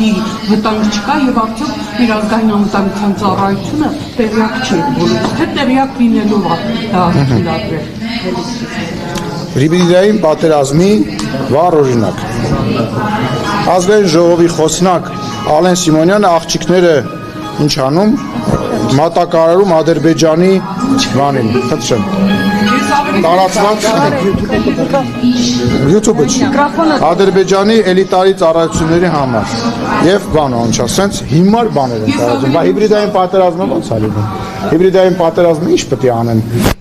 Իրաքի վտանգ չկա եւ արդյոք իր ազգային անվտանգության ծառայությունը տեղյակ չէ բոլորից, թե տեղյակ լինելով է դա հրավիրել։ Հիբրիդային պատերազմի վառ օրինակ։ Ազգային ժողովի խոսնակ Ալեն Սիմոնյանը աղջիկները ինչ անում մատակարարում Ադրբեջանի բանին, խնդրեմ։ Տարածված YouTube-ը չի։ Ադրբեջանի էլիտարի ծառայությունների համար եւ բան անց, ասենց հիմար բաներ են կարծում, բայց հիբրիդային պատերազմը ո՞նց է լինում։ Հիբրիդային պատերազմը ինչ պետք է անեն։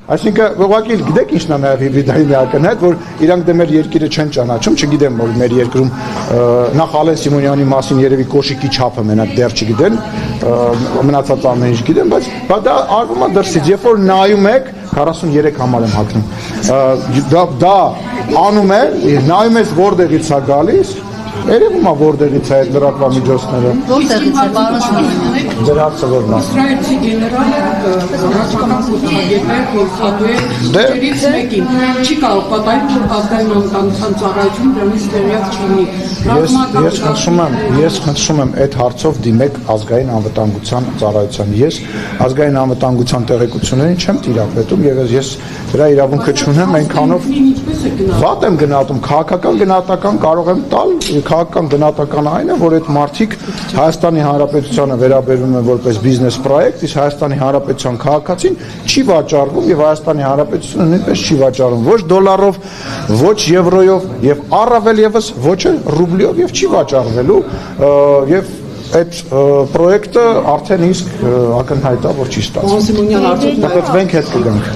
Այսինքն ուղղակի գիտեք ինչն է նաև հիբրիդային ակնհայտ, որ իրանք դե մեր երկիրը չեն ճանաչում, չգիտեմ որ մեր երկրում նախ Ալեն Սիմոնյանի մասին երևի կոշիկի չափը մենակ դեռ չգիտեն, մնացած ամեն ինչ գիտեմ, բայց դա արվում է դրսից, երբ որ նայում եք 43 համար եմ հագնում, դա անում է, նայում ես որտեղից է գալիս, երևում է որտեղից է այդ լրատվամիջոցները։ Որտեղից է, պարոն Սիմոնյան։ Ձեր հարցը որն է։ Իսրայելցի գեներալը ռազմական փոխագետ է, որ սատու է դերից մեկին։ Չի կարող պատահել, որ ազգային անվտանգության ծառայությունը դրանից տեղյակ չլինի։ Ես խնդրում եմ այդ հարցով դիմեք ազգային անվտանգության ծառայության։ Ես ազգային անվտանգության տեղեկություններին չեմ տիրապետում եւ ես դրա իրավունքը չունեմ այնքանով վատ եմ գնահատում, քաղաքական գնահատական կարող եմ տալ, քաղաքական գնահատական այն է, որ այդ մարդիկ Հայաստանի Հանրապետությանը վերաբերվում են որպես բիզնես պրոյեկտ, իսկ Հայաստանի Հանրապետության քաղաքացին չի վաճառվում եւ Հայաստանի Հանրապետությունը նույնպես չի վաճառվում ոչ դոլարով, ոչ եվրոյով եւ առավել եւս ոչ ռուբլիով եւ չի վաճառվելու եւ այդ պրոյեկտը արդեն իսկ ակնհայտ է որ չի ստացվում։ Դեպի մենք հետ կգանք